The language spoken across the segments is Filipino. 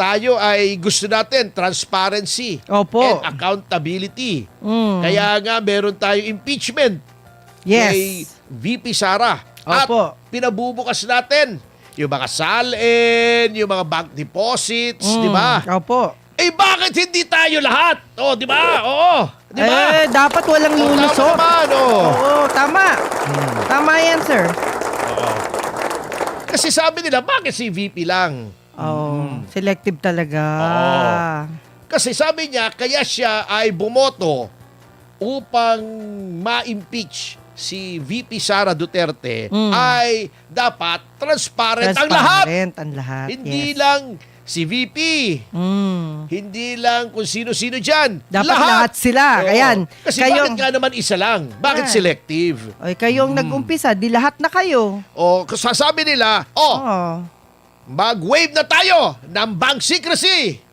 tayo ay gusto natin transparency Opo. and accountability. Mm. Kaya nga meron tayong impeachment kay Yes. VP Sara. Opo. At pinabubukas natin yung mga SALN, yung mga bank deposits, di ba? Opo. Eh bakit hindi tayo lahat? Oh, di ba? Oo, di ba? Dapat walang Oh, lulusot. tama naman, oh. Oo, tama. Tama yan, sir. Kasi sabi nila, bakit si VP lang? Oh, selective talaga. Kasi sabi niya, kaya siya ay bumoto upang ma-impeach si VP Sara Duterte ay dapat transparent ang lahat. Transparent ang lahat. Hindi yes. lang si VP. Mm. Hindi lang kung sino-sino dyan. Dapat lahat sila. Oo. Ayan. Kasi bakit nga naman isa lang? Bakit Ayan. selective? Ay, kayong nag-umpisa, di lahat na kayo. O sasabi nila, Oo. mag-waive na tayo ng bank secrecy.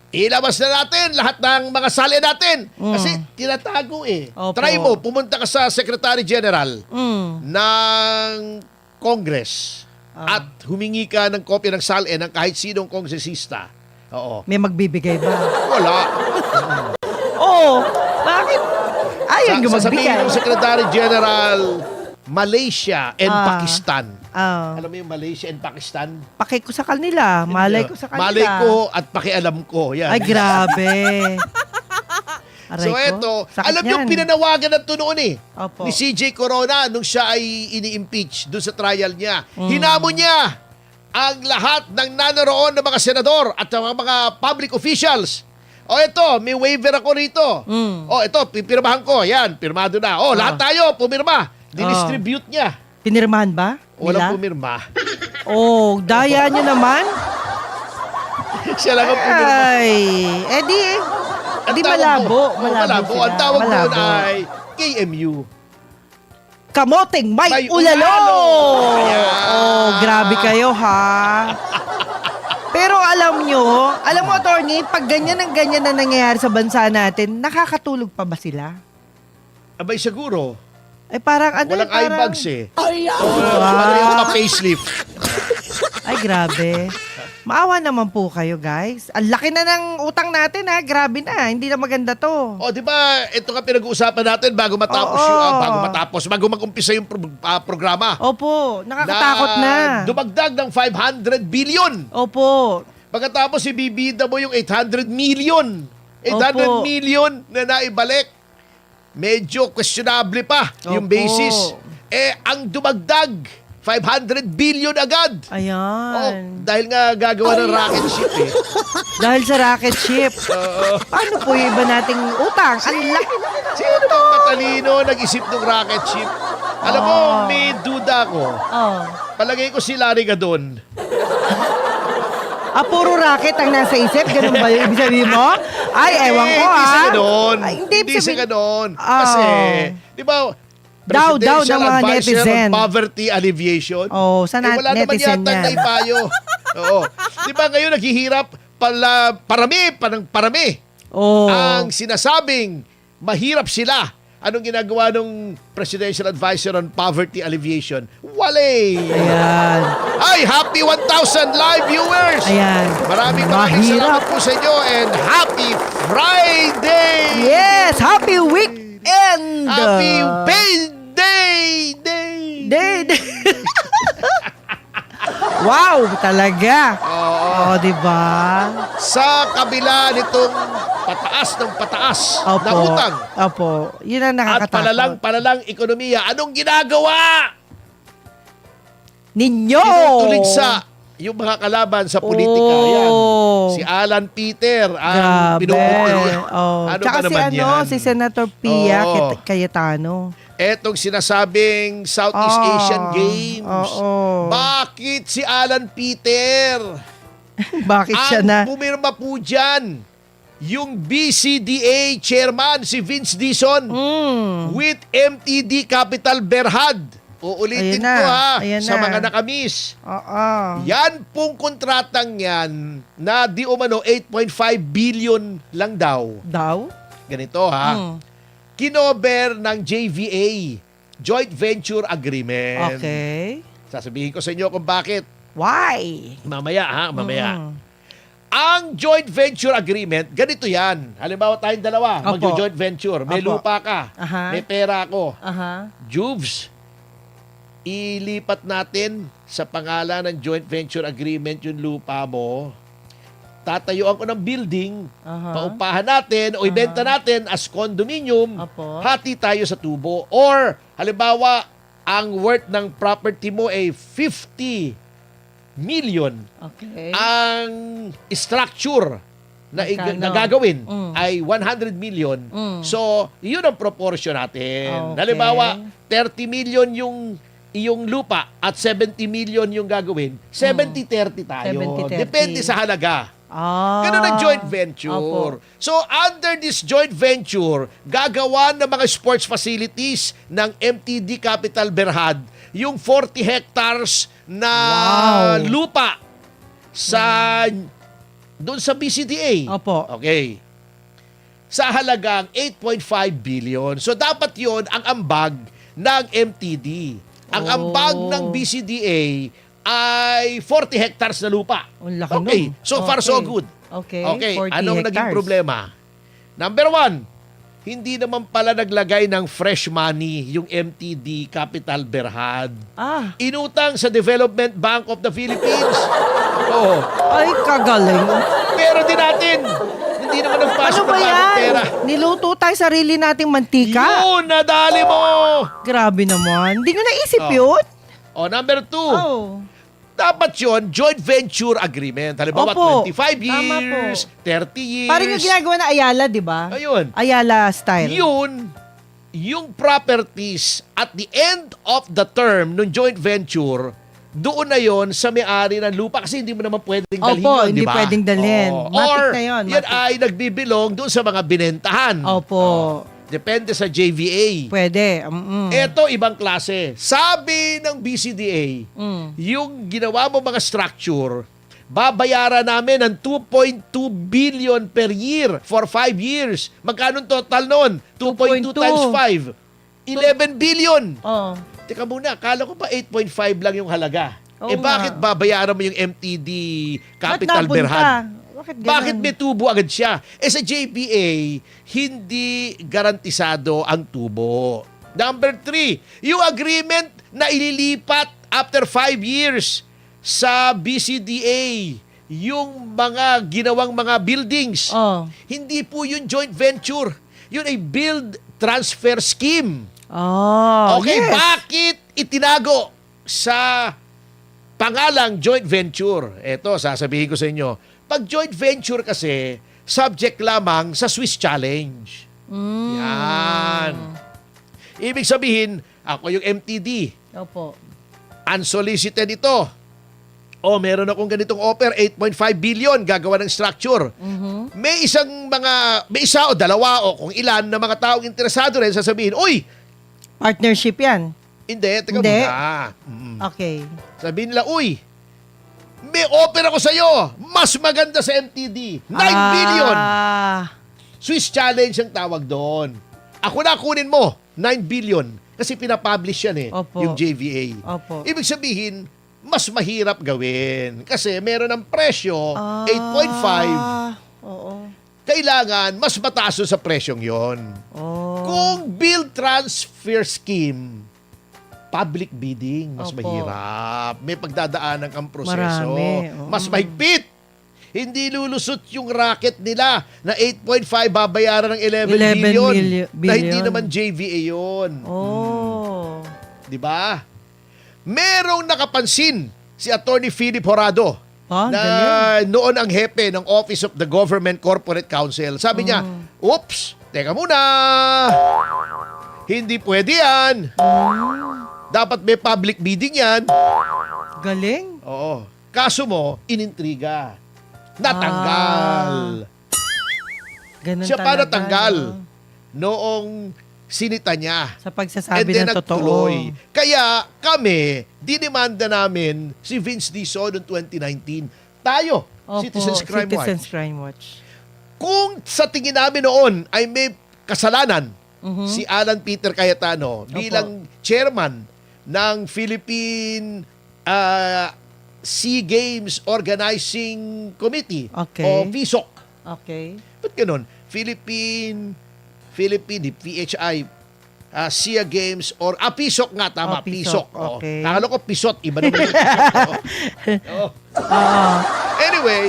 Ilabas na natin lahat ng mga sali natin. Kasi tinatago eh. Opo. Try mo, pumunta ka sa Secretary General Mm. ng Congress at humingi ka ng kopya ng SALN ng kahit sinong kongresista. Oo. May magbibigay ba? Wala. Oo. Bakit? Ayaw nyo Sasabihin magbigay. ng Secretary General, Malaysia and Pakistan. Alam mo yung Malaysia and Pakistan? Paki ko sa kanila. Malay ko sa kanila. Malay ko at pakialam ko. Yan. Ay, grabe. Aray So ko. eto, Sakit alam niyo, yan. pinanawagan na ito noon eh. Opo. Ni CJ Corona nung siya ay ini-impeach doon sa trial niya. Hinamon niya ang lahat ng nanoroon ng mga senador at ng mga public officials. O ito, may waiver ako rito. O ito, pipirmahan ko. Yan, pirmado na. O, lahat tayo, pumirma. Dinistribute niya. Pinirmahan ba? Walang Nila? pumirma. Oh, daya nyo naman. Siya lang ang pumirma. Ay, edi Ang di tawag malabo. doon- Malabo sila. Ang tawag doon Malabo. ay KMU. Kamoteng may May ulalo! ulalo! Ayan. Oh, grabe kayo ha. Pero alam mo, attorney, pag ganyan na nangyayari sa bansa natin, nakakatulog pa ba sila? Abay siguro. Ay parang ano, Walang parang, eyebags eh. Ano yung pa-facelift? Ay grabe. Maawa naman po kayo guys. Ang laki na ng utang natin ha. Grabe na. Hindi na maganda to. O, di ba, ito nga pinag-uusapan natin bago matapos bago mag-umpisa yung programa. Opo, nakakatakot na. Dumagdag ng 500 billion. Opo. Pagkatapos ibibida mo yung 800 million. 800 Opo. million na naibalik. Medyo questionable pa yung Opo. basis. Eh, ang dumagdag, 500 billion agad. Ayan. Dahil nga gagawa ng rocket ship eh. Dahil sa rocket ship. Paano po yung iba nating utang? Ang laki na. Sino bang matalino nag-isip ng rocket ship? Alam mo, may duda ko. Oh. Palagay ko si Larry Gadon. Puro racket ang nasa isip? Ganun ba yung ibig sabihin mo? Ay, ewan ko Hindi sa ah. ganon. Ay, Hindi sa ganon. Oh. Kasi, di ba, Daw Presidential ng mga Advisor netizen. on Poverty Alleviation. Oh, sa Wala naman netizen yata yan. na ipayo. Oo. Di ba ngayon naghihirap parami Oh. ang sinasabing mahirap sila. Anong ginagawa ng Presidential Advisor on Poverty Alleviation? Wale! Ayan. Ay, happy 1,000 live viewers! Ayan. Maraming Mahirap. salamat po sa inyo and happy Friday! Yes! Happy weekend! Happy payday! Day! Wow! Talaga! Oo. Oh, di ba? Sa kabila nitong pataas ng pataas na Opo. utang Opo. Yun ang at nakakatakot. palalang ekonomiya, anong ginagawa? Ninyo! Tinutulig sa yung mga kalaban sa politika. Yan. Oh. Si Alan Peter ang Grabe. pinuputi. Oh. Ano Tsaka ba naman si yan? si Senator Pia Oo. Cayetano. Etong sinasabing Southeast Oh. Asian Games. Oo. Bakit si Alan Peter? Bakit siya na? Ang pumirma po dyan, yung BCDA chairman, si Vince Dizon, with MTD Capital Berhad. Uulitin Ayan na. ko ha, Ayan sa na. mga nakamis. Oo. Yan pong kontratang yan na di umano 8.5 billion lang daw. Daw? Ganito ha. Kinover ng JVA, Joint Venture Agreement. Okay. Sasabihin ko sa inyo kung bakit. Why? Mamaya ha, mamaya. Ang joint venture agreement, ganito yan. Halimbawa tayong dalawa, Opo. mag-joint venture. May Opo. lupa ka, Aha. may pera ako. Aha. Jubes, ilipat natin sa pangalan ng joint venture agreement yung lupa mo. Tatayuan ko ng building, Aha. paupahan natin o ibenta natin as condominium, Opo. hati tayo sa tubo. Or, halimbawa, ang worth ng property mo ay 50 million. Okay. Ang structure na, Magkano? na gagawin Mm. ay 100 million. Mm. So, yun ang proportion natin. Okay. Halimbawa, 30 million yung iyong lupa at 70 million yung gagawin. 70-30 tayo. 70-30. Depende sa halaga. Ah. Ganun ang joint venture. Opo. So, under this joint venture, gagawa ng mga sports facilities ng MTD Capital Berhad yung 40 hectares na Wow. lupa sa doon sa BCDA. Opo. Okay. Sa halagang 8.5 billion. So, dapat yon ang ambag ng MTD. Ang Oh. ambag ng BCDA ay 40 hectares na lupa. Ang laki Okay. nun. So far, so Okay. good. Okay. Okay. 40 Anong naging hectares. problema? Number one, hindi naman pala naglagay ng fresh money yung MTD Capital Berhad. Ah. Inutang sa Development Bank of the Philippines. Oo. Ay, kagaling. Pero din natin, hindi naman nagpasok Ano ba ng bagong pera. yan? Niluto tayo sarili nating mantika? Yun, nadali mo! Grabe naman. Hindi nyo naisip Oh. yun? O, number two, Oh. dapat yun, joint venture agreement. Halimbawa, Opo. 25 Tama po. years, 30 years. Parang yung ginagawa na Ayala, di ba? Ayun. Ayala style. Yun, yung properties at the end of the term ng joint venture, doon na yon sa may-ari ng lupa kasi hindi mo naman pwedeng dalhin Opo, yun, hindi di ba? pwedeng dalhin. Oo. Matik Or, na yun, yan matik. ay nagbibilong doon sa mga binentahan. Opo. Depende sa JVA. Pwede. Mm-mm. Ito, ibang klase. Sabi ng BCDA, Mm. yung ginawa mo mga structure, babayaran namin ng 2.2 billion per year for 5 years. Magkano total nun? 2.2 times 5. 11 billion. Oh. Teka muna, akala ko pa 8.5 lang yung halaga. Oo Bakit nga. babayaran mo yung MTD Capital Ba't napunta? Berhad? Bakit ganun? Bakit may tubo agad siya? Sa JPA, hindi garantisado ang tubo. Number 3, yung agreement na ililipat after 5 years sa BCDA, yung mga ginawang mga buildings. Oh. Hindi po yun joint venture. Yun ay build transfer scheme. Oh, Okay, yes. bakit itinago sa pangalang joint venture? Ito, sasabihin ko sa inyo. Pag joint venture kasi, subject lamang sa Swiss Challenge. Mm. Yan. Ibig sabihin, ako yung MTD. Opo. Unsolicited ito. O, meron akong ganitong offer, 8.5 billion, gagawa ng structure. Mhm. May isa o dalawa o kung ilan na mga taong interesado rin sasabihin, uy, Partnership yan. hindi, teka Hindi. muna. Okay. Sabihin nila, uy, may offer ako sa'yo. Mas maganda sa MTD. 9 billion. Swiss Challenge ang tawag doon. Ako na kunin mo, 9 billion. Kasi pinapublish yan Opo. yung JVA. Opo. Ibig sabihin, mas mahirap gawin. Kasi meron ng presyo, 8.5. Oo. Kailangan, mas mataas doon sa presyong yon. Oh. Kung bill transfer scheme, public bidding, mas Opo. mahirap. May pagdadaanan ang proseso. Marami, oo. Mas mahigpit. Hindi lulusot yung racket nila na 8.5 babayaran ng 11 billion. Na hindi billion. naman JVA yun. Oh. Di ba? Merong nakapansin si Attorney Philip Horado Ah, na galing. noon ang hepe ng Office of the Government Corporate Council. Sabi niya, oops, teka muna. Hindi pwede yan. Dapat may public bidding yan. Galing. Oo. Kaso mo, inintriga. Natanggal. Ganun Siya pa talaga, natanggal. no? Noong sinita niya. Sa pagsasabi then ng totoo. nagtuloy. Kaya kami, dinimanda namin si Vince Dizon noong 2019. Tayo, Opo, Citizens Crime Citizens Watch. Crime Watch. Kung sa tingin namin noon ay may kasalanan Mhm. si Alan Peter Cayetano bilang chairman ng Philippine SEA Games Organizing Committee Okay. o PHISOC. Okay. Ba't ganun? Philippine, PHI, SEA Games or PHISOC nga, tama, PHISOC, PHISOC. Oh. okay. Akala ko PISOT, iba naman yung PISOC. Oh. Oo. Anyway,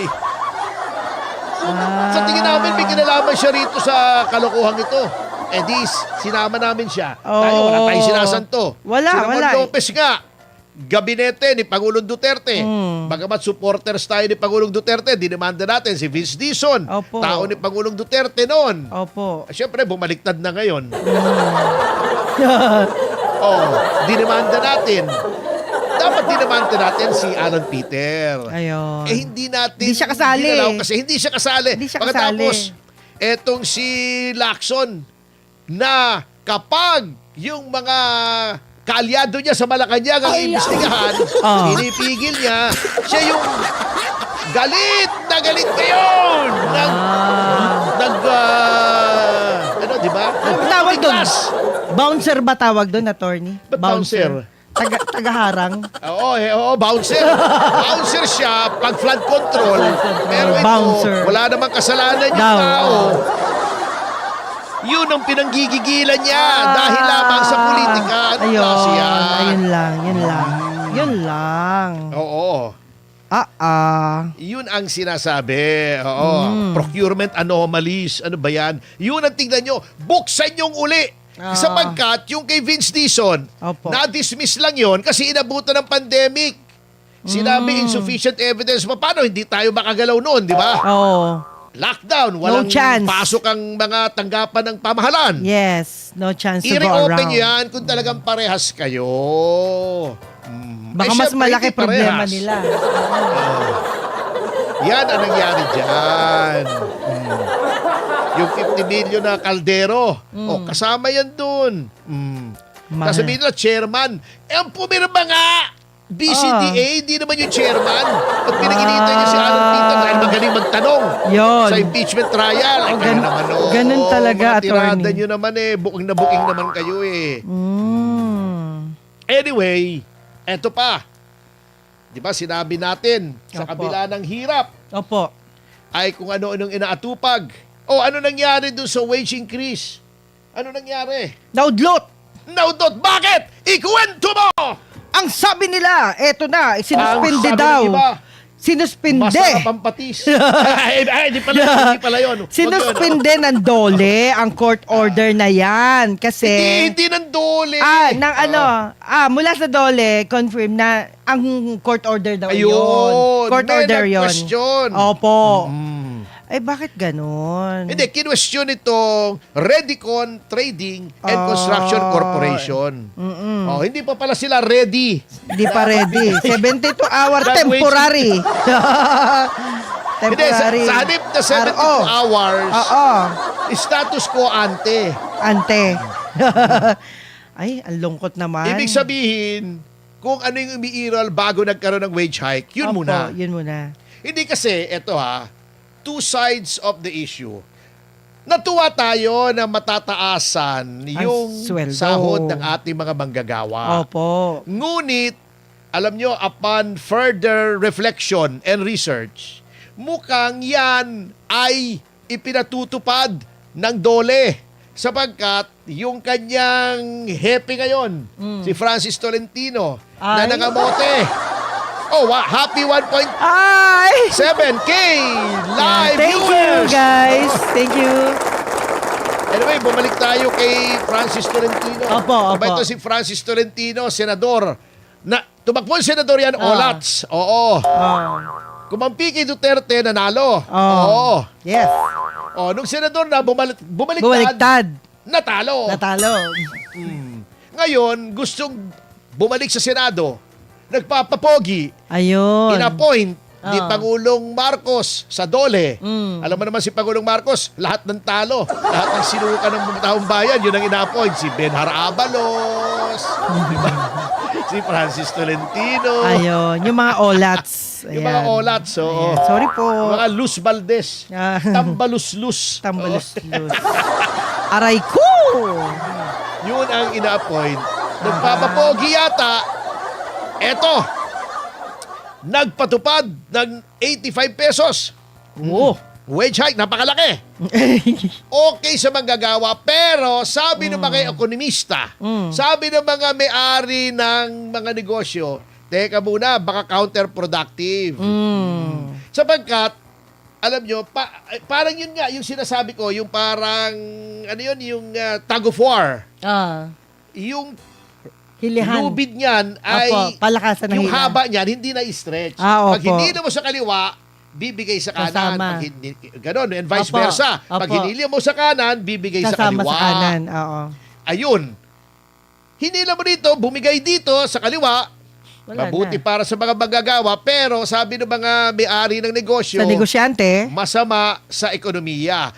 sa tingin namin may kinalaman siya rito sa kalokohan ito. Eh di, sinama namin siya. Tayo, wala tayong sinasanto. Wala, si Ramon wala. Lopez nga, gabinete ni Pangulong Duterte. Bagamat supporters tayo ni Pangulong Duterte, dinemanda natin si Vince Dizon, Opo. tao ni Pangulong Duterte noon. Opo. Siyempre, bumaliktad na ngayon. Dinemanda natin. Dapat dinemanda natin si Alan Peter. Ayun. Eh hindi natin Hindi siya kasali. ginalaw kasi hindi siya kasali. Hindi siya Pagkatapos, kasali. etong si Lacson na kapag yung mga kaalyado niya sa Malacanang ang iimbestigahan, pinipigil niya, siya yung galit na galit ngayon. Ano, di ba? Ano tawag doon? Biglas. Bouncer ba tawag doon, attorney? Ba't bouncer? Tagaharang. Oo, bouncer. Bouncer siya pag flood control. Pero ito, Bouncer. wala namang kasalanan yung Daw. tao. Yun ang pinanggigigilan niya dahil lamang sa politika. Ano klase yan? Ayun lang, yun lang. Yun lang. Oo. Yun ang sinasabi. Oo. Procurement anomalies. Ano ba yan? Yun ang tingnan nyo. Buksan yung uli. Sapagkat yung kay Vince Dizon, Opo. na-dismiss lang yon kasi inabutan ng pandemic. Sinabi insufficient evidence. Paano hindi tayo makagalaw noon, di ba? Oo. Lockdown, walang chance. pasok ang mga tanggapan ng pamahalan. Yes. No chance to go I-reopen around. nyo yan kung talagang parehas kayo. Baka Eh, mas syempre, malaki hindi problema parehas. nila. Yan ang nangyari dyan. Yung 50 million na kaldero. Kasama yan dun. Mahal. Sasabihin nila, chairman. Eh, ang pumirma nga. BCDA, hindi naman yung chairman. At pinag-initay niya si Alan Peter dahil magaling magtanong Yun. sa impeachment trial. Ay, kayo naman, ganun talaga, mga tirada attorney. nyo naman booking na booking naman kayo Anyway, eto pa. Di ba sinabi natin sa Opo. kabila ng hirap Opo. ay kung ano-anong inaatupag. Ano nangyari dun sa wage increase? Ano nangyari? Naudlot. Naudot, bakit? Ikuwento mo! Ang sabi nila, eto na, sinuspende Ang sabi daw. ng iba, Sinuspende. masarap ang patis. Hindi pala yun. Sinuspende ng DOLE ang court order na yan. Kasi, Hindi ng dole. mula sa DOLE, confirm na ang court order daw Ayun. yun. Court May order yun. nag-question. Opo. Bakit ganon? Hindi, kinwestiyon itong Redicon Trading and Construction Corporation. Hindi pa pala sila ready. Hindi pa ready. 72-hour That temporary. Hindi, sa halip na 72 hours, status quo ante. Ante. Ay, ang lungkot naman. Ibig sabihin, kung ano yung umiiral bago nagkaroon ng wage hike, yun Opo, muna. Yun muna. Hindi kasi, eto two sides of the issue. Natuwa tayo na matataasan yung sweldo. sahod ng ating mga manggagawa. Opo. Ngunit, alam nyo, upon further reflection and research, mukhang yan ay ipinatutupad ng DOLE sapagkat yung kanyang hepe ngayon, si Francis Tolentino, na Ay. nangamote. Happy 1.7K Ay! live Thank you, viewers! guys. Thank you. Anyway, bumalik tayo kay Francis Tolentino. Opo. Ito si Francis Tolentino, senador. Tumakbo yung senador yan, Olats. Oo. Kumampi kay Duterte, nanalo. Oo. Yes. Nung senador na bumaliktad, Bumaliktad. natalo. Ngayon, gustong bumalik sa Senado. Nagpapapogi. Ayun. In-appoint ni Pangulong Marcos sa DOLE. Alam mo naman si Pangulong Marcos, lahat ng talo, lahat ng sinuka ng taong bayan, yun ang in-appoint. Si Benhar Abalos, diba? Si Francis Tolentino, Ayun. Yung mga olats. yung mga Ayan. olats, Ayan. Sorry po. mga Luz Valdez, Tambalus-lus. Tambalus-lus. Aray ko! Yun ang ina-appoint. Nagpapapogi yata. Eto, nagpatupad ng 85 pesos. Oo. Wage hike, napakalaki. Okay sa manggagawa, pero sabi ng mga ekonomista, sabi ng mga may-ari ng mga negosyo, teka muna, baka counterproductive. Sapagkat, alam nyo, parang yun nga, yung sinasabi ko, yung parang, ano yun, yung tug of war. Yung Hilihan. lubid niyan ay, Opo, palakasan ng yung hila. haba niyan, hindi na-stretch. Pag Opo. hindi mo sa kaliwa, bibigay sa kanan. Kasama. Pag hindi, ganun, and vice Opo. versa. Pag Opo. hinili mo sa kanan, bibigay sa Kasama kaliwa. sa kanan. Oo. Ayun. Hinila mo dito, bumigay dito sa kaliwa, Wala mabuti na. para sa mga manggagawa, pero sabi ng mga may-ari ng negosyo, Sa negosyante, masama sa ekonomiya.